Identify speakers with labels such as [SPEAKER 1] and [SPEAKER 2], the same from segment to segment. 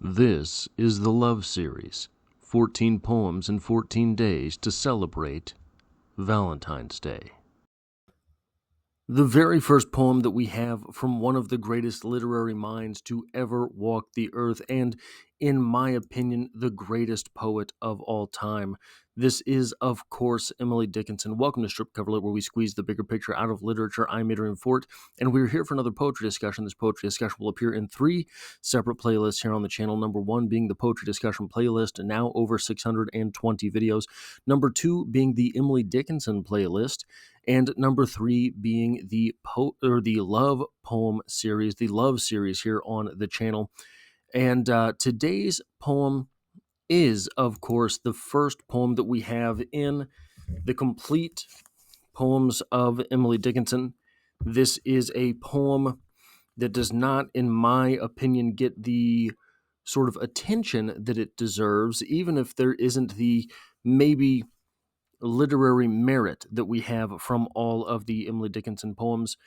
[SPEAKER 1] This is the Love Series, 14 poems in 14 days to celebrate Valentine's Day. The very first poem that we have from one of the greatest literary minds to ever walk the earth, and in my opinion, the greatest poet of all time. This is, of course, Emily Dickinson. Welcome to Strip Cover Lit, where we squeeze the bigger picture out of literature. I'm Adrian Fort, and we're here for another poetry discussion. This poetry discussion will appear in 3 separate playlists here on the channel. Number 1 being the poetry discussion playlist, now over 620 videos. Number 2 being the Emily Dickinson playlist. And number 3 being the love poem series, the love series here on the channel. And today's poem is, of course, the first poem that we have in the complete poems of Emily Dickinson. This is a poem that does not, in my opinion, get the sort of attention that it deserves, even if there isn't the maybe literary merit that we have from all of the Emily Dickinson poems.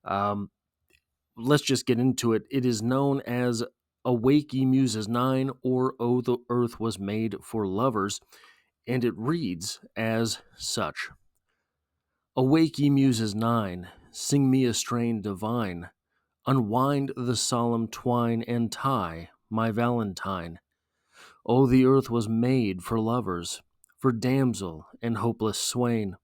[SPEAKER 1] Let's just get into it. It is known as Awake Ye Muses 9, or Oh, the Earth Was Made for Lovers, and it reads as such. Awake ye Muses 9, sing me a strain divine, unwind the solemn twine and tie my Valentine. Oh, the earth was made for lovers, for damsel and hopeless swain,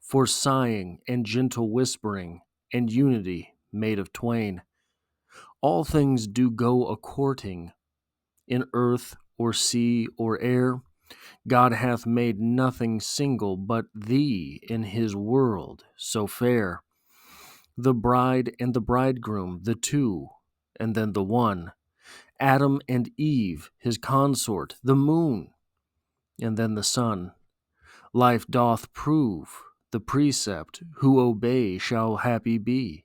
[SPEAKER 1] for sighing and gentle whispering, and unity made of twain. All things do go a-courting, in earth or sea or air. God hath made nothing single but thee in his world so fair. The bride and the bridegroom, the two, and then the one. Adam and Eve, his consort, the moon, and then the sun. Life doth prove the precept, who obey shall happy be.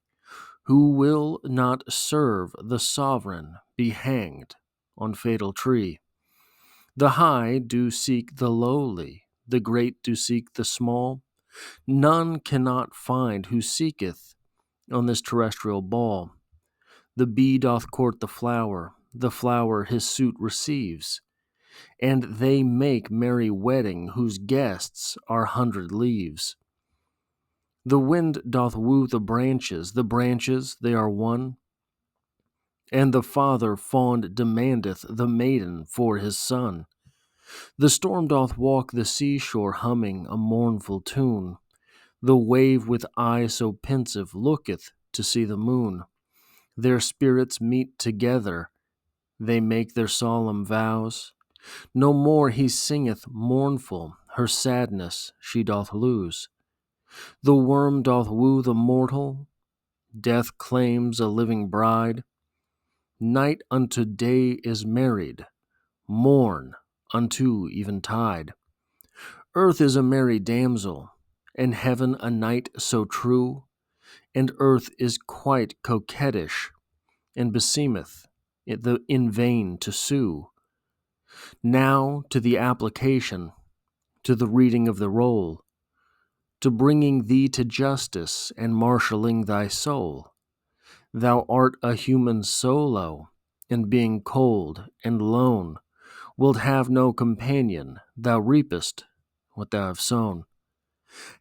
[SPEAKER 1] Who will not serve the sovereign be hanged on fatal tree. The high do seek the lowly, the great do seek the small. None cannot find who seeketh on this terrestrial ball. The bee doth court the flower his suit receives, and they make merry wedding whose guests are 100 leaves. The wind doth woo the branches they are one, and the father fond demandeth the maiden for his son. The storm doth walk the seashore humming a mournful tune. The wave with eye so pensive looketh to see the moon. Their spirits meet together, they make their solemn vows. No more he singeth mournful, her sadness she doth lose. The worm doth woo the mortal, death claims a living bride. Night unto day is married, morn unto eventide. Earth is a merry damsel, and heaven a knight so true, and earth is quite coquettish, and beseemeth it in vain to sue. Now to the application, to the reading of the roll, to bringing thee to justice and marshalling thy soul. Thou art a human solo, and being cold and lone, wilt have no companion, thou reapest what thou hast sown.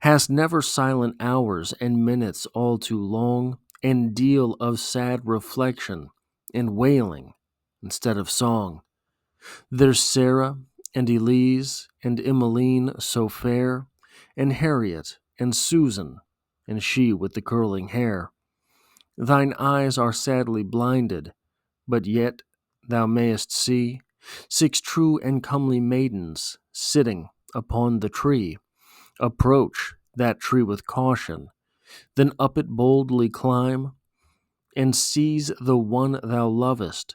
[SPEAKER 1] Hast never silent hours and minutes all too long, and deal of sad reflection and wailing instead of song. There's Sarah and Elise and Emmeline so fair, and Harriet and Susan, and she with the curling hair. Thine eyes are sadly blinded, but yet thou mayest see 6 true and comely maidens sitting upon the tree. Approach that tree with caution, then up it boldly climb, and seize the one thou lovest,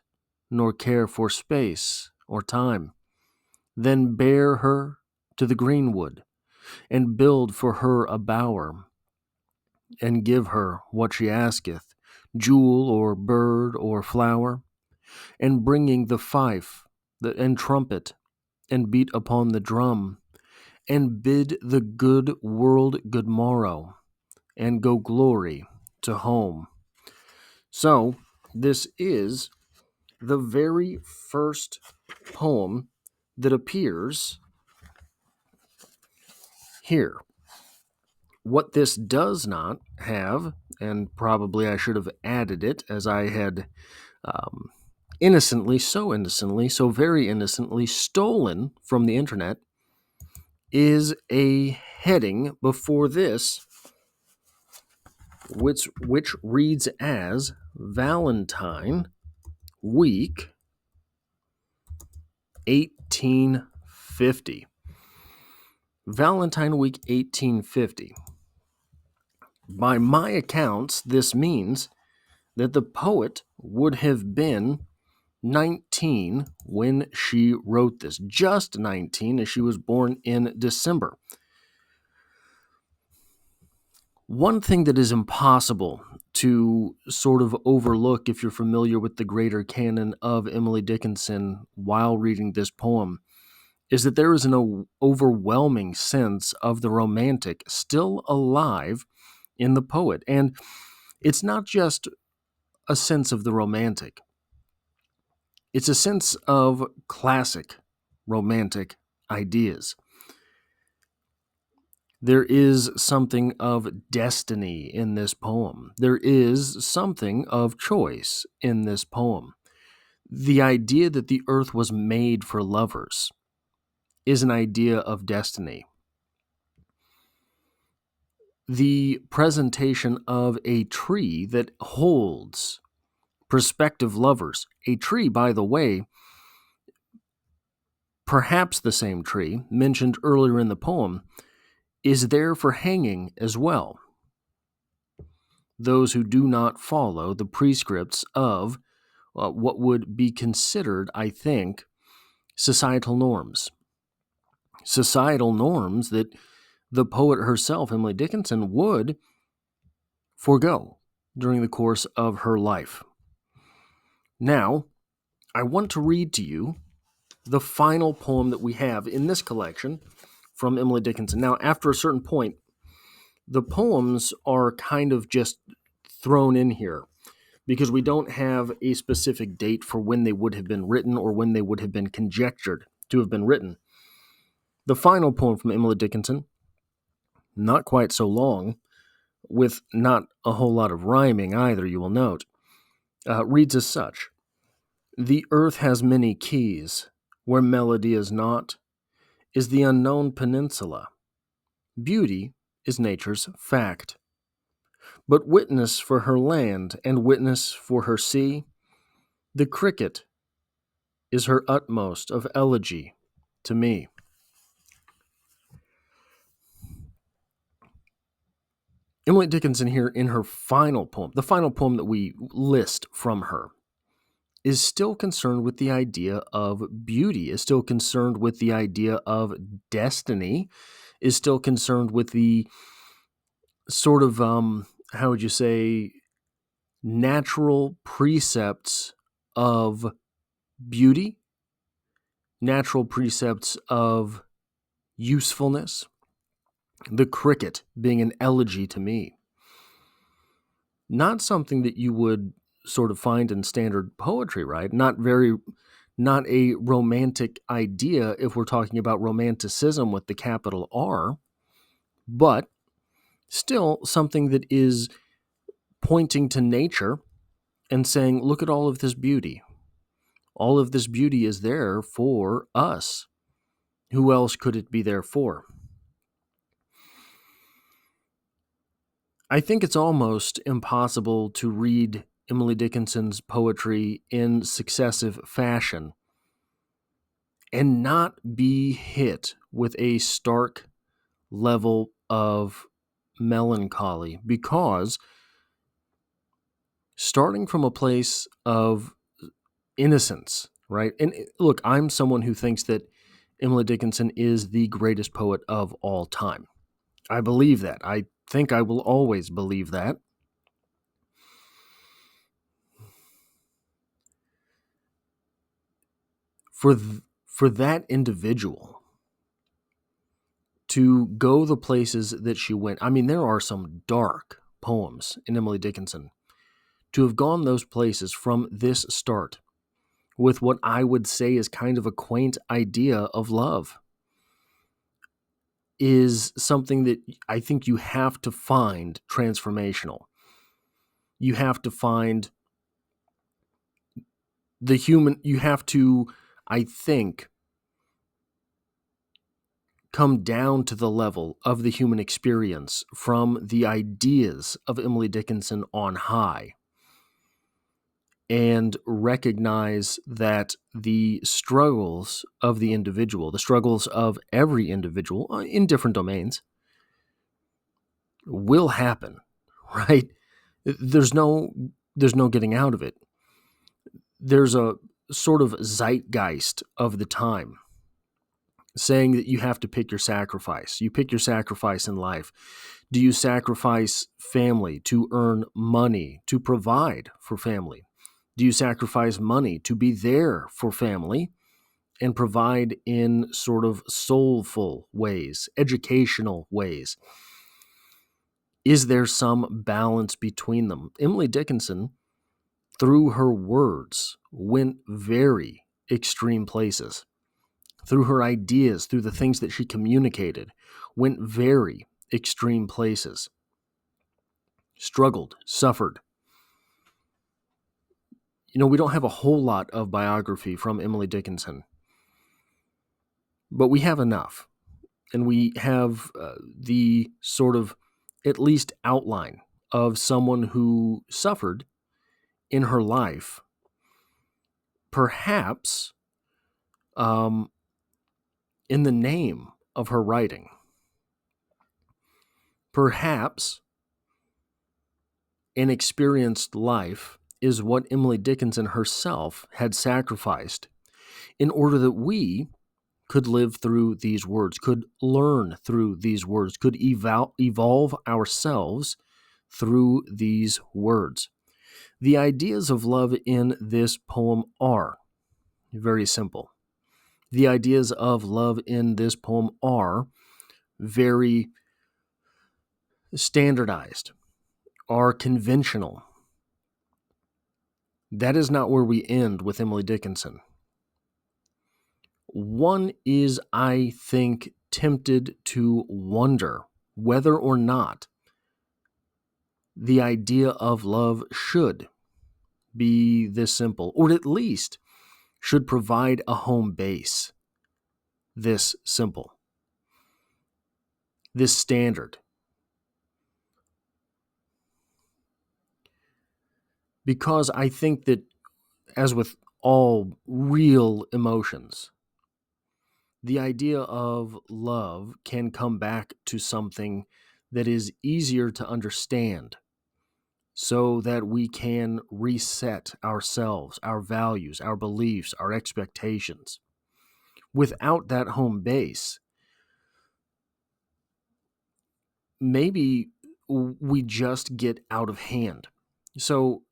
[SPEAKER 1] nor care for space or time. Then bear her to the greenwood, and build for her a bower, and give her what she asketh, jewel or bird or flower, and bringing the fife and trumpet, and beat upon the drum, and bid the good world good morrow, and go glory to home. So, this is the very first poem that appears here. What this does not have, and probably I should have added it as I had innocently, so very innocently stolen from the internet, is a heading before this, which reads as Valentine Week 1850. Valentine Week 1850. By my accounts, this means that the poet would have been 19 when she wrote this. Just 19, as she was born in December. One thing that is impossible to sort of overlook if you're familiar with the greater canon of Emily Dickinson while reading this poem is that there is an overwhelming sense of the romantic still alive in the poet. And it's not just a sense of the romantic. It's a sense of classic romantic ideas. There is something of destiny in this poem. There is something of choice in this poem. The idea that the earth was made for lovers is an idea of destiny. The presentation of a tree that holds prospective lovers, a tree, by the way, perhaps the same tree mentioned earlier in the poem, is there for hanging as well. Those who do not follow the prescripts of what would be considered, I think, societal norms. Societal norms that the poet herself, Emily Dickinson, would forego during the course of her life. Now, I want to read to you the final poem that we have in this collection from Emily Dickinson. Now, after a certain point, the poems are kind of just thrown in here because we don't have a specific date for when they would have been written or when they would have been conjectured to have been written. The final poem from Emily Dickinson, not quite so long, with not a whole lot of rhyming either, you will note, reads as such. The earth has many keys. Where melody is not, is the unknown peninsula. Beauty is nature's fact. But witness for her land and witness for her sea, the cricket is her utmost of elegy to me. Emily Dickinson here in her final poem, the final poem that we list from her, is still concerned with the idea of beauty, is still concerned with the idea of destiny, is still concerned with the sort of, how would you say, natural precepts of beauty, natural precepts of usefulness, the cricket being an elegy to me. Not something that you would sort of find in standard poetry, right? Not a romantic idea if we're talking about romanticism with the capital R, but still something that is pointing to nature and saying, look at all of this beauty. All of this beauty is there for us. Who else could it be there for? I think it's almost impossible to read Emily Dickinson's poetry in successive fashion and not be hit with a stark level of melancholy, because starting from a place of innocence, right? And look, I'm someone who thinks that Emily Dickinson is the greatest poet of all time. I believe that. I think I will always believe that. For that individual to go the places that she went, I mean, there are some dark poems in Emily Dickinson. To have gone those places from this start with what I would say is kind of a quaint idea of love is something that I think you have to find transformational. You have to find the human, you have to, I think, come down to the level of the human experience from the ideas of Emily Dickinson on high and recognize that the struggles of the individual, the struggles of every individual in different domains, will happen, right? There's no getting out of it. There's a sort of zeitgeist of the time saying that you have to pick your sacrifice. You pick your sacrifice in life. Do you sacrifice family to earn money to provide for family? Do you sacrifice money to be there for family and provide in sort of soulful ways, educational ways? Is there some balance between them? Emily Dickinson, through her words, went very extreme places. Through her ideas, through the things that she communicated, went very extreme places. Struggled, suffered. We don't have a whole lot of biography from Emily Dickinson, but we have enough. And we have the sort of at least outline of someone who suffered in her life, perhaps in the name of her writing. Perhaps an experienced life is what Emily Dickinson herself had sacrificed in order that we could live through these words, could learn through these words, could evolve ourselves through these words. The ideas of love in this poem are very simple. The ideas of love in this poem are very standardized, are conventional. That is not where we end with Emily Dickinson. One is, I think, tempted to wonder whether or not the idea of love should be this simple, or at least should provide a home base this simple, this standard. Because I think that, as with all real emotions, the idea of love can come back to something that is easier to understand so that we can reset ourselves, our values, our beliefs, our expectations. Without that home base, maybe we just get out of hand. So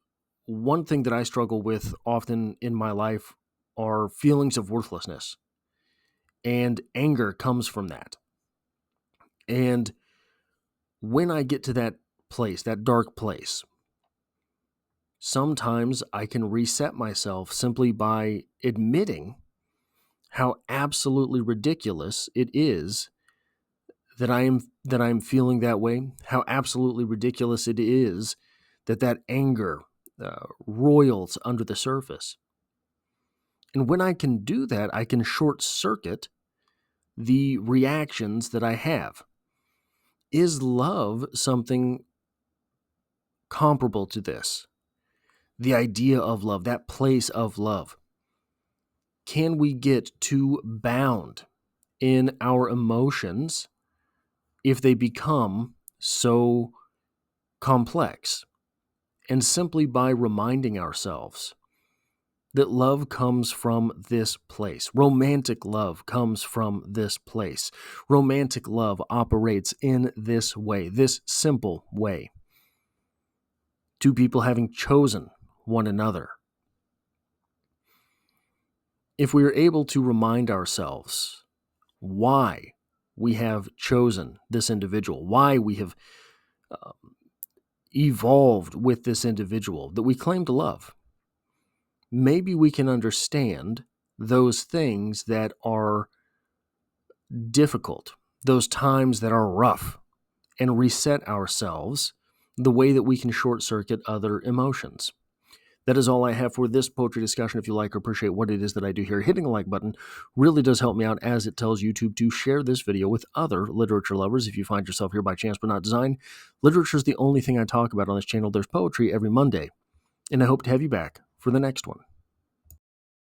[SPEAKER 1] one thing that I struggle with often in my life are feelings of worthlessness, and anger comes from that. And when I get to that place, that dark place, sometimes I can reset myself simply by admitting how absolutely ridiculous it is that I'm feeling that way, how absolutely ridiculous it is that anger roils under the surface. And when I can do that, I can short circuit the reactions that I have. Is love something comparable to this? The idea of love, that place of love. Can we get too bound in our emotions if they become so complex? And simply by reminding ourselves that love comes from this place. Romantic love comes from this place. Romantic love operates in this way, this simple way. Two people having chosen one another. If we are able to remind ourselves why we have chosen this individual, why we have evolved with this individual that we claim to love, maybe we can understand those things that are difficult, those times that are rough, and reset ourselves the way that we can short circuit other emotions. That is all I have for this poetry discussion. If you like or appreciate what it is that I do here, hitting the like button really does help me out, as it tells YouTube to share this video with other literature lovers. If you find yourself here by chance but not design, literature is the only thing I talk about on this channel. There's poetry every Monday, and I hope to have you back for the next one.